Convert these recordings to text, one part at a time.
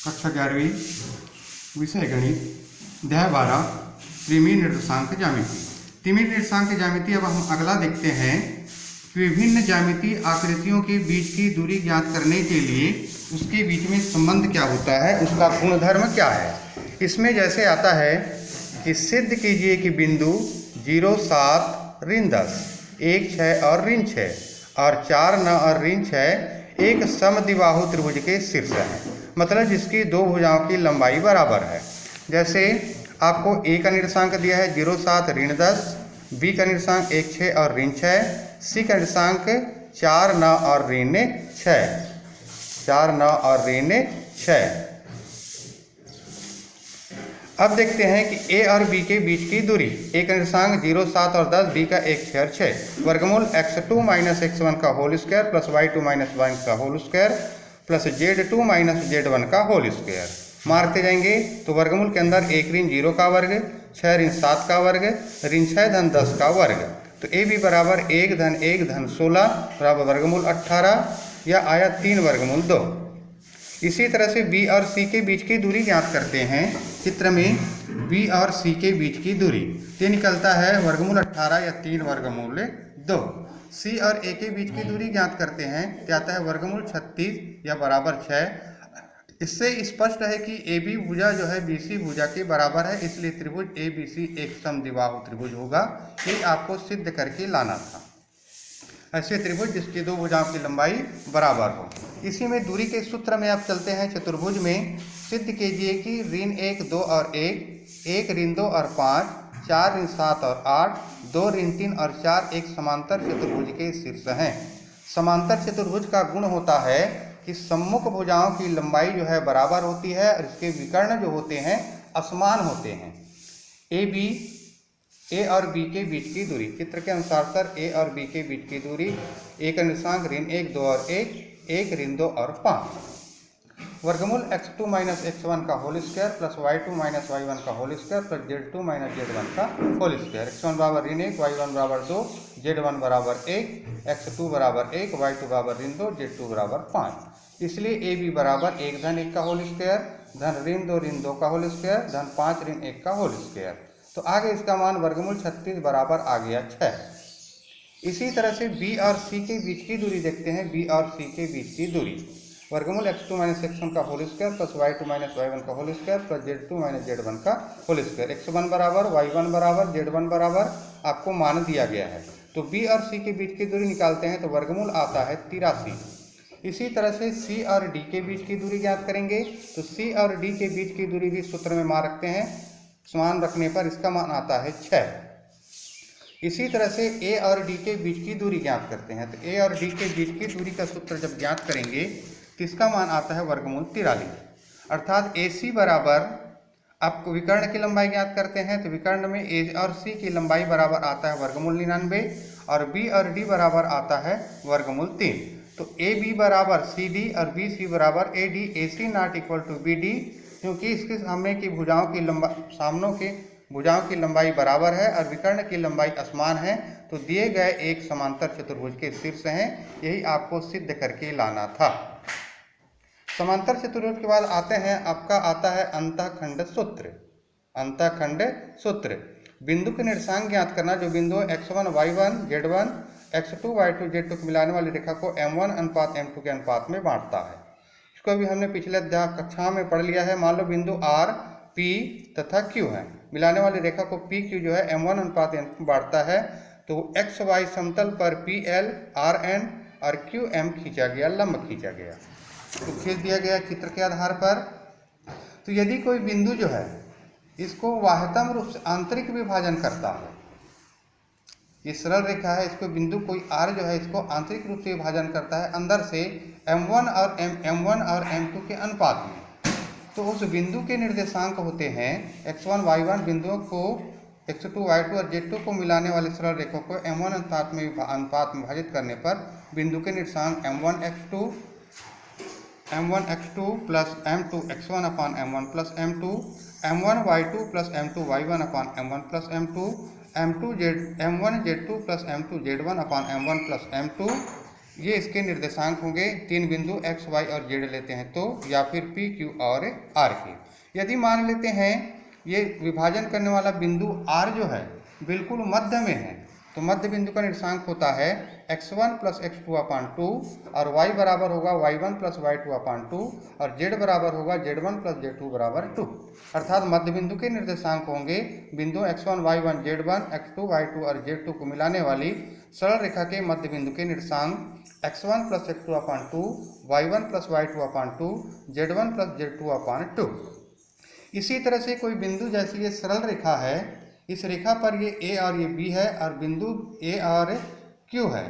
कक्षा 11वीं विषय गणित अध्याय 12 त्रिमीय निर्देशांक ज्यामिति। त्रिमीय निर्देशांक ज्यामिति। अब हम अगला देखते हैं कि विभिन्न ज्यामितीय आकृतियों के बीच की दूरी ज्ञात करने के लिए उसके बीच में संबंध क्या होता है, उसका गुणधर्म क्या है। इसमें जैसे आता है कि सिद्ध कीजिए कि बिंदु 0, 7, ऋण 10, 1, 6 और ऋण 6 और 4, 9 और ऋण 6 एक समद्विबाहु त्रिभुज के शीर्ष है, मतलब जिसकी दो भुजाओं की लंबाई बराबर है। जैसे आपको ए का निर्देशांक दिया है 0, 7, ऋण 10, बी का निर्देशांक 1, 6 और ऋण 6, सी का निर्देशांक 4, 9 और ऋण 6, 4, 9 और ऋण 6। अब देखते हैं कि ए और बी के बीच की दूरी। ए का निर्देशांक 0, 7 और 10, बी का 1, 6 और 6। वर्गमूल x2 - x1 का whole square plus y2 - y का whole square plus z2 - z1 का होल स्क्वायर मारते जाएंगे तो वर्गमूल के अंदर 1 ऋण 0 का वर्ग, 6 ऋण 7 का वर्ग, ऋण 6 धन 10 का वर्ग। तो ए बी बराबर 1 धन 1 धन 16 बराबर वर्गमूल 18 या आया 3 वर्गमूल 2। इसी तरह से बी और सी के बीच की दूरी ज्ञात करते हैं। चित्र में बी और सी के बीच की दूरी ये निकलता है वर्गमूल 18 या 3 वर्गमूल 2। सी और ए के बीच की दूरी ज्ञात करते हैं तो आता है वर्गमूल 36 या बराबर 6। इससे स्पष्ट है कि ए बी भुजा जो है बी सी भुजा के बराबर है, इसलिए त्रिभुज ए बी सी एक समद्विबाहु त्रिभुज होगा। ये आपको सिद्ध करके लाना था। ऐसे त्रिभुज जिसकी दो भुजाओं की लंबाई बराबर हो। इसी में दूरी के सूत्र में आप चलते हैं। चतुर्भुज में सिद्ध कीजिए कि ऋण 1, 2 और 1, 1 ऋण 2 और 5, 4 ऋण 7 और 8, 2 ऋण 3 और 4 एक समांतर चतुर्भुज के शीर्ष हैं। समांतर चतुर्भुज का गुण होता है कि सम्मुख भुजाओं की लंबाई जो है बराबर होती है और इसके विकर्ण जो होते हैं असमान होते हैं। ए और बी के बीच की दूरी। चित्र के अनुसार सर ए और बी के बीच की दूरी, ए का निर्देशांक ऋण 1, 2 और 1, 1 ऋण 2 और 5। वर्गमूल x2 - x1 का whole square plus y2 - y1 का whole square plus z2 - z1 का होल स्क्वायर। x1 बराबर ऋण 1, y1 बराबर 2, z1 बराबर 1, x2 बराबर 1, y2 बराबर ऋण 2, z2 बराबर 5। इसलिए ए बी बराबर 1 धन 1 का होल स्क्वायर धन ऋण 2 का होल स्क्वायर धन 5 ऋण 1 का होल स्क्वायर। तो आगे इसका मान वर्गमूल 36 बराबर आ गया 6। इसी तरह से बी और सी के बीच की दूरी देखते हैं। बी और सी के बीच की दूरी वर्गमूल x2 - x1 का whole square plus y2 - y1 का whole square plus z2 - z1 का होल स्क्वायर। x1 बराबर y1 बराबर z1 बराबर आपको मान दिया गया है। तो बी और सी के बीच की दूरी निकालते हैं तो वर्गमूल आता है 83। इसी तरह से सी और डी के बीच की दूरी ज्ञात करेंगे तो सी और डी के बीच की दूरी भी सूत्र में मान रखते हैं। समान रखने पर इसका मान आता है 6। इसी तरह से ए और डी के बीच की दूरी ज्ञात करते हैं। तो ए और डी के बीच की दूरी का सूत्र जब ज्ञात करेंगे तो इसका मान आता है वर्गमूल 43। अर्थात ए सी बराबर आपको विकर्ण की लंबाई ज्ञात करते हैं तो विकर्ण में ए और सी की लंबाई बराबर आता है वर्गमूल 99 और बी और डी बराबर आता है वर्गमूल 3। तो ए बी बराबर सी डी और बी सी बराबर A D. A C not equal to B D, क्योंकि इसके सामने की भुजाओं की भुजाओं की लंबाई बराबर है और विकर्ण की लंबाई असमान है, तो दिए गए एक समांतर चतुर्भुज के शीर्ष हैं। यही आपको सिद्ध करके लाना था। समांतर चतुर्भुज के बाद आते हैं आपका आता है अंतःखंड सूत्र। अंतःखंड सूत्र बिंदु के निर्देशांक ज्ञात करना। जो बिंदु x1 y1 z1 x2 y2 z2 को मिलाने वाली रेखा को m1 अनुपात m2 के अनुपात में बांटता है। इसको भी हमने पिछले अध्याय कक्षा में पढ़ लिया है। मान लो बिंदु R, P तथा Q है। मिलाने वाली रेखा को PQ जो है m1 अनुपात m बांटता है। तो x y समतल पर PL RN और QM खींचा गया, लंब खींचा गया, तो खींच दिया गया चित्र के आधार पर। तो यदि कोई बिंदु जो है इसको बाह्यतम रूप से आंतरिक विभाजन करता है, ये सरल रेखा है, इसको बिंदु कोई R जो है इसको आंतरिक रूप से विभाजन करता है अंदर से M1 और M2 के अनुपात में, तो उस बिंदु के निर्देशांक होते हैं x1 y1। बिंदुओं को x2 y2 और z2 को मिलाने वाले सरल रेखों को M1 अनुपात में विभाजित करने पर बिंदु के निर्देशांक m1 x2 plus m2 x1 अपान m1 plus m2, m1 y2 plus m2 y1 अपान m1 plus m2, m1 z2 plus m2 z1 अपान m1 प्लस m2। ये इसके निर्देशांक होंगे। 3 बिंदु x, y और z लेते हैं तो, या फिर p, q और r के। यदि मान लेते हैं ये विभाजन करने वाला बिंदु r जो है बिल्कुल मध्य में है, तो मध्य बिंदु का निर्देशांक होता है x1 + x2/2 और y बराबर होगा y1 + y2/2 और z बराबर होगा z1 + z2/2। अर्थात मध्य बिंदु के निर्देशांक होंगे बिंदु x1, y1, z1, x2, y2 और z2 को मिलाने वाली सरल रेखा के मध्य बिंदु के निर्देशांक x1 + x2/2, y1 + y2/2, z1 + z2/2। इसी तरह से कोई बिंदु, जैसे ये सरल रेखा है, इस रेखा पर ये a और ये b है और बिंदु a और q है,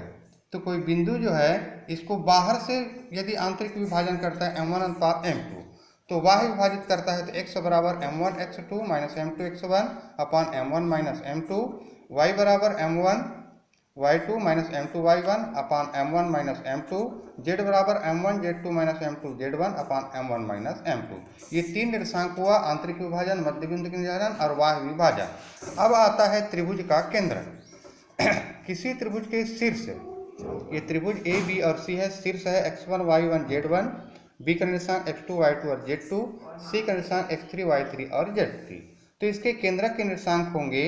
तो कोई बिंदु जो है इसको बाहर से यदि आंतरिक विभाजन करता है m1 अनुपात m2, तो बाह्य विभाजित करता है तो x बराबर m1 x2 - m2 x1 अपान m1 - m2, y बराबर m1 y2 - m2 y1 अपान m1 - m2, z बराबर m1 z2 - m2 z1 अपान m1 - m2। ये 3 निर्देशांक हुआ आंतरिक विभाजन, मध्य बिंदु के निर्धारण और बाह्य विभाजन। अब आता है त्रिभुज का केंद्र। किसी त्रिभुज के शीर्ष, ये त्रिभुज a, b और c है, शीर्ष है x1 y1 z1, b का निर्देशांक x2 y2 और z2, c का निर्देशांक x3 y3 और z3। तो इसके केंद्रक के निर्देशांक होंगे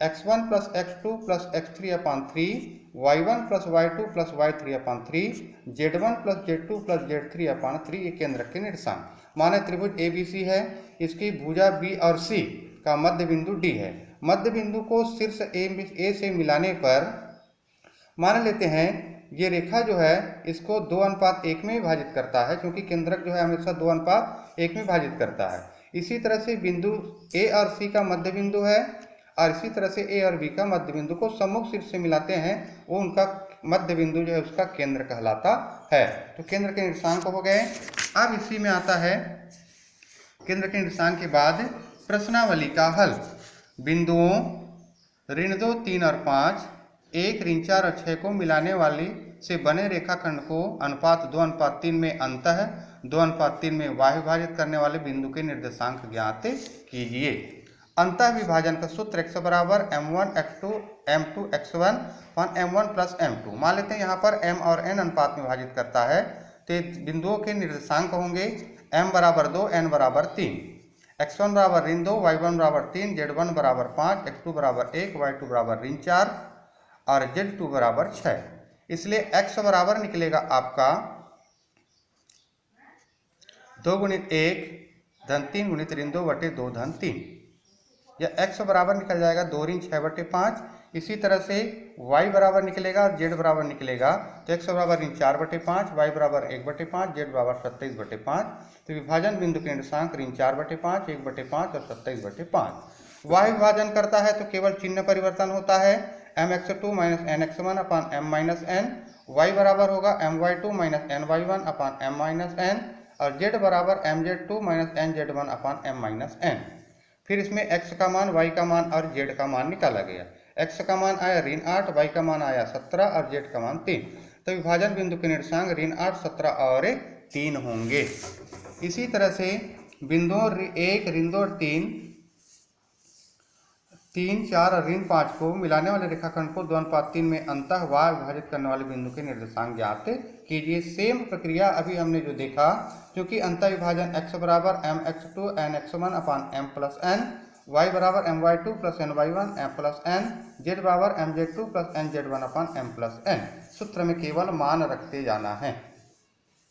x1 + x2 + x3/3, y1 + y2 + y3/3, z1 + z2 + z3/3। ये केंद्रक के निर्देशांक। माने त्रिभुज ABC है, इसकी भुजा B और C का मध्य बिंदु D है। मध्य बिंदु को शीर्ष A से मिलाने पर मान लेते हैं ये रेखा जो है इसको 2:1 में विभाजित करता है, क्योंकि केंद्रक जो है हमेशा 2:1 में विभाजित करता है। इसी तरह से बिंदु A और C का मध्य बिंदु है, और इसी तरह से A और B का मध्य बिंदु को सम्मुख शीर्ष से मिलाते हैं, वो उनका मध्य बिंदु जो है उसका केंद्र कहलाता है। तो केंद्र के निर्देशांक हो गए। अब इसी में आता है केंद्र के निर्देशांक के बाद प्रश्नावली का हल। बिंदुओं ऋण 2, 3 और 5, 1, ऋण 4 और 6 को मिलाने वाली से बने रेखाखंड को अनुपात 2:3 में अंतः 2:3 में बाह्य विभाजित करने वाले बिंदु के निर्देशांक ज्ञात कीजिए। अंतः विभाजन का सूत्र x बराबर m1 x2 m2 x1 m1 + m2। मान लेते हैं यहाँ पर m और n अनुपात में विभाजित करता है, तो बिंदुओं के निर्देशांक होंगे m बराबर 2, n बराबर 3, x1 बराबर ऋण 2, y1 बराबर 3, z1 बराबर 5, x2 बराबर 1, y2 बराबर ऋण 4 और z2 बराबर 6। इसलिए x बराबर निकलेगा आपका 2 × 1 धन 3 × ऋण 2 बटे 2 धन 3, या x बराबर निकल जाएगा 2 ऋण 6 बटे 5। इसी तरह से y बराबर निकलेगा और z बराबर निकलेगा, तो x बराबर ऋण 4 बटे 5, y बराबर 1 बटे 5, z बराबर 27 बटे 5। तो विभाजन बिंदु के निर्देशांक ऋण 4 बटे 5, 1 बटे 5 और 27 बटे 5। y विभाजन करता है तो केवल चिन्ह परिवर्तन होता है, mx2 - nx1 अपान m - n, y बराबर होगा my2 - ny1 अपान m - n और z बराबर mz2 - nz1 अपान m - n। फिर इसमें x का मान, y का मान और z का मान निकाला गया। x का मान आया ऋण 8, y का मान आया 17 और z का मान 3। तो विभाजन बिंदु के निर्देशांक ऋण 8, 17 और 3 होंगे। इसी तरह से बिंदुओं 1, ऋण 2 और 3, 3, 4 और ऋण 5 को मिलाने वाले रेखाखंड को 2:3 में अंतः बाह्य विभाजित करने वाले बिंदु के निर्देशांक ज्ञात कीजिए। सेम प्रक्रिया अभी हमने जो देखा, क्योंकि अंतः विभाजन x बराबर mx2 nx1 अपान m + n, y बराबर my2 + ny1 m + n, z बराबर mz2 + nz1 अपान m + n। सूत्र में केवल मान रखते जाना है।